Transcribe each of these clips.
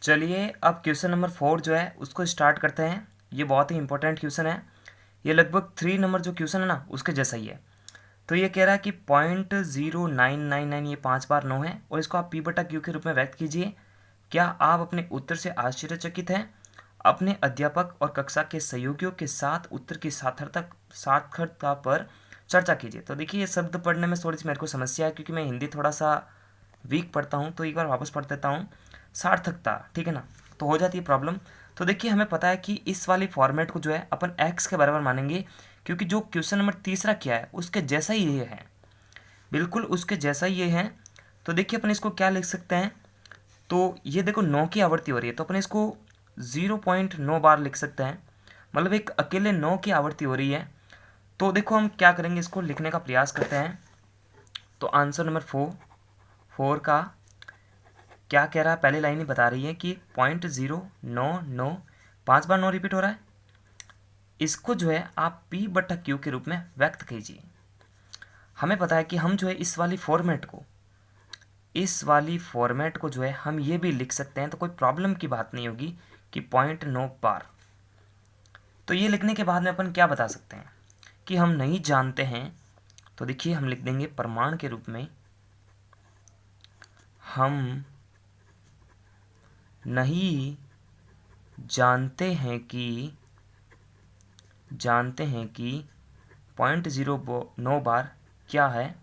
चलिए अब question number 4 जो है उसको स्टार्ट करते हैं। ये बहुत ही इंपॉर्टेंट क्वेश्चन है। ये लगभग 3 नंबर जो क्वेश्चन है ना उसके जैसा ही है। तो ये कह रहा है कि 0.0999 ये 5 बार 9 है और इसको आप पी बटा क्यू के रूप में व्यक्त कीजिए। क्या आप अपने उत्तर से आश्चर्यचकित हैं? अपने अध्यापक और कक्षा के सहयोगियों के साथ उत्तर की सार्थकता पर चर्चा कीजिए। तो देखिए ये शब्द पढ़ने में थोड़ी सी मेरे को समस्या है क्योंकि मैं हिंदी थोड़ा सा वीक पढ़ता हूँ, तो एक बार वापस पढ़ देता हूँ। सार्थकता, ठीक है ना, तो हो जाती है प्रॉब्लम। तो देखिए हमें पता है कि इस वाली फॉर्मेट को जो है अपन एक्स के बराबर मानेंगे क्योंकि जो क्वेश्चन नंबर तीसरा किया है उसके जैसा ही ये है, बिल्कुल उसके जैसा ही ये है। तो देखिए अपन इसको क्या लिख सकते हैं, तो ये देखो 9 की आवृत्ति हो रही है तो अपन इसको 0.9 बार लिख सकते हैं, मतलब एक अकेले 9 की आवृत्ति हो रही है। तो देखो हम क्या करेंगे, इसको लिखने का प्रयास करते हैं। तो आंसर नंबर 4 का क्या कह रहा है, पहली लाइन ही बता रही है कि 0.099 5 बार 9 रिपीट हो रहा है। इसको जो है आप P बटा Q के रूप में व्यक्त कीजिए। हमें पता है कि हम जो है इस वाली फॉर्मेट को जो है हम ये भी लिख सकते हैं, तो कोई प्रॉब्लम की बात नहीं होगी कि 0.9 बार। तो ये लिखने के बाद में अपन क्या बता सकते हैं कि हम नहीं जानते हैं। तो देखिए हम लिख देंगे प्रमाण के रूप में हम नहीं जानते हैं कि 0.09 बार क्या है।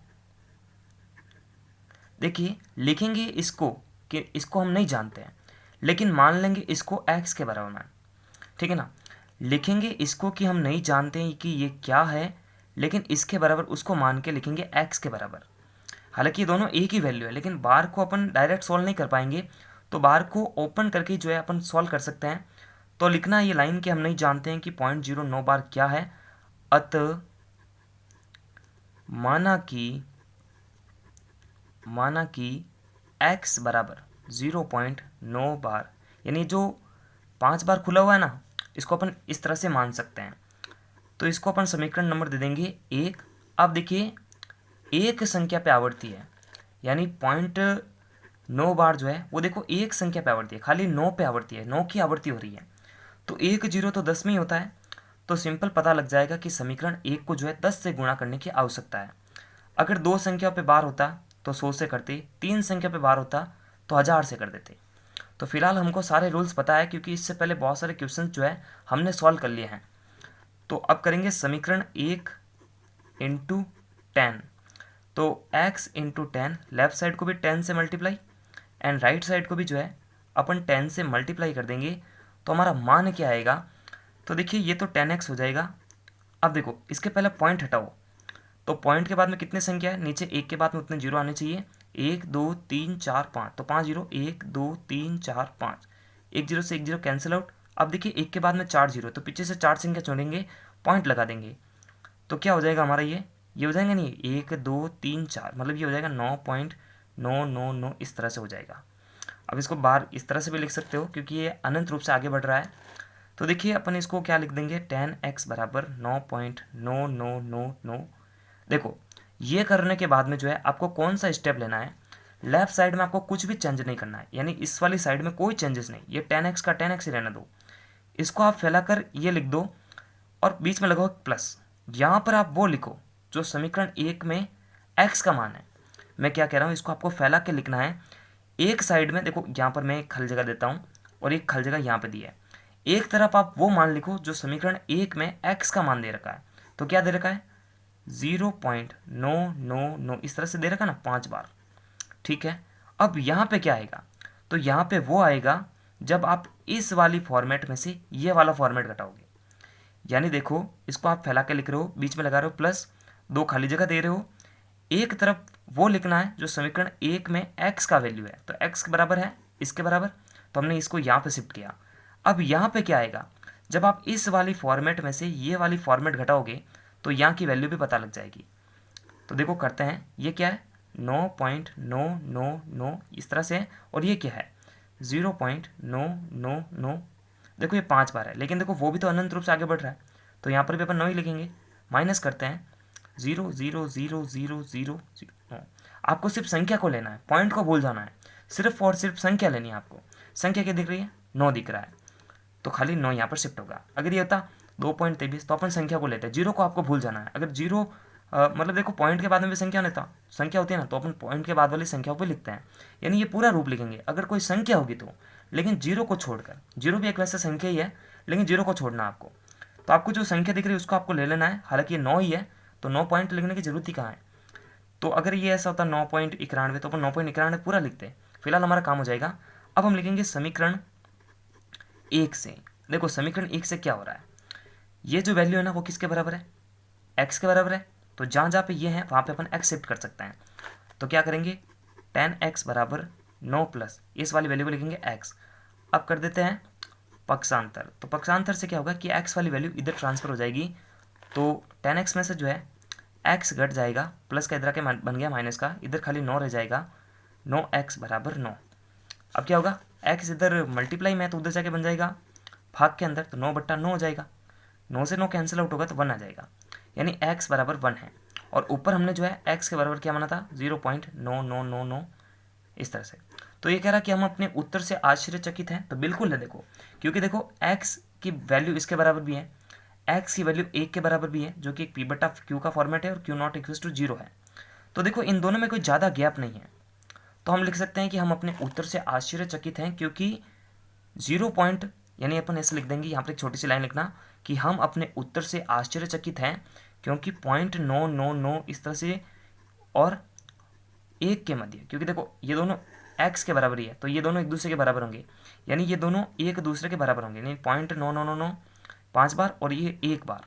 देखिए लिखेंगे इसको कि इसको हम नहीं जानते हैं, लेकिन मान लेंगे इसको x के बराबर मान, ठीक है ना। लिखेंगे इसको कि हम नहीं जानते हैं कि ये क्या है, लेकिन इसके बराबर उसको मान के लिखेंगे x के बराबर। हालांकि ये दोनों एक ही वैल्यू है, लेकिन बार को अपन डायरेक्ट सॉल्व नहीं कर पाएंगे, तो बार को ओपन करके जो है अपन सॉल्व कर सकते हैं। तो लिखना ये लाइन कि हम नहीं जानते हैं कि 0.09 बार क्या है, अतः माना कि x बराबर 0.9 बार, यानी जो 5 बार खुला हुआ है ना इसको अपन इस तरह से मान सकते हैं। तो इसको अपन समीकरण नंबर दे देंगे 1। अब देखिए एक संख्या पे आवर्ती है, यानी 0.9 बार जो है वो देखो एक संख्या पे आवर्ती है, खाली 9 पे आवर्ती है, 9 की आवर्ती हो रही है। तो 1 0 तो 10 में ही होता है, तो सिंपल पता लग जाएगा कि समीकरण 1 को जो है 10 से गुणा करने की आवश्यकता है। अगर 2 संख्या पे बार होता तो 100 से करते, 3 संख्या पे बार होता तो 1000 से कर देते। तो फिलहाल हमको सारे रूल्स पता है क्योंकि इससे पहले बहुत सारे क्वेश्चन जो है हमने सॉल्व कर लिए हैं। तो अब करेंगे समीकरण 1 इंटू 10। तो x इंटू 10, लेफ्ट साइड को भी 10 से मल्टीप्लाई एंड राइट साइड को भी जो है अपन 10 से मल्टीप्लाई कर देंगे। तो हमारा मान क्या आएगा, तो देखिए ये तो 10x हो जाएगा। अब देखो इसके पहले पॉइंट हटाओ, तो पॉइंट के बाद में कितने संख्या है, नीचे एक के बाद में उतने जीरो आने चाहिए, 1 2 3 4 5, तो 5 जीरो, 1 2 3 4 5, एक जीरो से एक जीरो कैंसिल आउट। अब देखिए एक के बाद में 4 जीरो, तो पीछे से 4 संख्या छोड़ेंगे, पॉइंट लगा देंगे, तो क्या हो जाएगा हमारा ये हो जाएगा नहीं 1 2 3 4, मतलब ये हो जाएगा 9.999 इस तरह से हो जाएगा। अब इसको बार इस तरह से भी लिख सकते हो क्योंकि ये अनंत रूप से आगे बढ़ रहा है। तो देखिए अपन इसको क्या लिख देंगे, 10x बराबर 9.999। देखो ये करने के बाद में जो है आपको कौन सा स्टेप लेना है, लेफ्ट साइड में आपको कुछ भी चेंज नहीं करना है, यानी इस वाली साइड में कोई चेंजेस नहीं, ये 10x का 10x ही रहने दो। इसको आप फैलाकर ये लिख दो और बीच में लगाओ प्लस। यहाँ पर आप वो लिखो जो समीकरण 1 में x का मान है। मैं क्या कह रहा हूँ, इसको आपको फैला के लिखना है। एक साइड में देखो यहाँ पर मैं एक खल जगह देता हूँ और एक खल जगह यहाँ पे दी है। एक तरफ आप वो मान लिखो जो समीकरण 1 में x का मान दे रखा है। तो क्या दे रखा है, 0.999 इस तरह से दे रखा है ना 5 बार, ठीक है। अब यहाँ पे क्या आएगा, तो यहाँ पे वो आएगा जब आप इस वाली फॉर्मेट में से ये वाला फॉर्मेट घटाओगे। यानी देखो इसको आप फैला के लिख रहे हो, बीच में लगा रहे हो प्लस, 2 खाली जगह दे रहे हो, एक तरफ वो लिखना है जो समीकरण 1 में x का वैल्यू है, तो x के बराबर है इसके बराबर, तो हमने इसको यहाँ पे शिफ्ट किया। अब यहाँ पे क्या आएगा, जब आप इस वाली फॉर्मेट में से ये वाली फॉर्मेट घटाओगे तो यहाँ की वैल्यू भी पता लग जाएगी। तो देखो करते हैं, ये क्या है 9.999 इस तरह से है, और ये क्या है 0.999। देखो ये 5 बार है, लेकिन देखो वो भी तो अनंत रूप से आगे बढ़ रहा है, तो यहाँ पर भी अपन 9 ही लिखेंगे। माइनस करते हैं 0.00000। आपको सिर्फ संख्या को लेना है, पॉइंट को भूल जाना है, सिर्फ और सिर्फ संख्या लेनी है आपको। संख्या क्या दिख रही है, 9 दिख रहा है, तो खाली 9 यहाँ पर शिफ्ट होगा। अगर ये होता 2.23 तो अपन संख्या को लेते हैं, जीरो को आपको भूल जाना है। अगर जीरो मतलब देखो पॉइंट के बाद में भी संख्या नहीं था, संख्या होती है ना, तो अपन पॉइंट के बाद वाली संख्याओं को लिखते हैं, यानी ये पूरा रूप लिखेंगे अगर कोई संख्या होगी तो, लेकिन जीरो को छोड़कर, जीरो भी एक वैसे संख्या ही है लेकिन जीरो को छोड़ना आपको, तो आपको जो संख्या दिख रही है उसको आपको ले लेना है। हालांकि ये 9 ही है तो 9 पॉइंट लिखने की जरूरत ही कहाँ है। तो अगर ये ऐसा होता 9.91 तो अपन 9.91 पूरा लिखते। फिलहाल हमारा काम हो जाएगा। अब हम लिखेंगे समीकरण 1 से। देखो समीकरण 1 से क्या हो रहा है, ये जो वैल्यू है ना वो किसके बराबर है, x के बराबर है। तो जहाँ जहाँ पे ये है वहाँ पे अपन x शिफ्ट कर सकते हैं। तो क्या करेंगे, tan x बराबर 9 प्लस इस वाली वैल्यू को लिखेंगे x। अब कर देते हैं पक्षांतर। तो पक्षांतर से क्या होगा कि x वाली वैल्यू इधर ट्रांसफर हो जाएगी, तो tan x में से जो है x घट जाएगा, प्लस का इधर के बन गया माइनस का, इधर खाली 9 रह जाएगा, 9x बराबर 9। अब क्या होगा, x इधर मल्टीप्लाई में है तो उधर जाके बन जाएगा भाग के अंदर, तो 9/9 हो जाएगा, 9 से 9 कैंसिल आउट होगा तो 1 आ जाएगा, यानी x बराबर 1 है। और ऊपर हमने जो है x के बराबर क्या माना था, 0.9999 इस तरह से। तो ये कह रहा कि हम अपने उत्तर से आश्चर्यचकित हैं, तो बिल्कुल है देखो, क्योंकि देखो x की वैल्यू इसके बराबर भी है, x की वैल्यू 1 के बराबर भी है, जो कि P/Q का फॉर्मेट है और Q0 = 0 है। तो देखो इन दोनों में कोई ज़्यादा गैप नहीं है, तो हम लिख सकते हैं कि हम अपने उत्तर से आश्चर्यचकित हैं, क्योंकि 0 पॉइंट, यानी अपन ऐसे लिख देंगे, यहाँ पर एक छोटी सी लाइन लिखना कि हम अपने उत्तर से आश्चर्यचकित हैं क्योंकि 0.999 इस तरह से और 1 के मध्य, क्योंकि देखो ये दोनों x के बराबर ही है तो ये दोनों एक दूसरे के बराबर होंगे, यानी ये दोनों एक दूसरे के बराबर होंगे, यानी 0.9999 5 बार और ये 1 बार,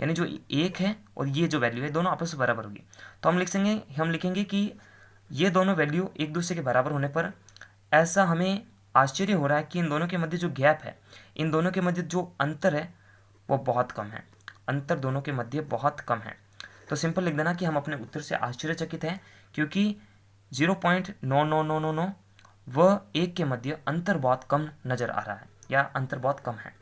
यानी जो 1 है और ये जो वैल्यू है दोनों आपस में बराबर होगी। तो हम लिखेंगे कि ये दोनों वैल्यू एक दूसरे के बराबर होने पर ऐसा हमें आश्चर्य हो रहा है कि इन दोनों के मध्य जो गैप है, इन दोनों के मध्य जो अंतर है वो बहुत कम है, अंतर दोनों के मध्य बहुत कम है। तो सिंपल लिख देना कि हम अपने उत्तर से आश्चर्यचकित हैं क्योंकि 0.9999 व 1 के मध्य अंतर बहुत कम नज़र आ रहा है, या अंतर बहुत कम है।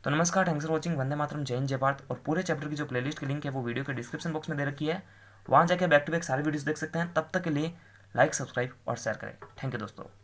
तो नमस्कार, thanks for watching, Vande Mataram, जय हिंद जय भारत। और पूरे चैप्टर की जो प्लेलिस्ट की लिंक है वो वीडियो के डिस्क्रिप्शन बॉक्स में दे रखी है, वहाँ जाकर बैक टू बैक सारे वीडियोस देख सकते हैं। तब तक के लिए लाइक, सब्सक्राइब और शेयर करें। थैंक यू दोस्तों।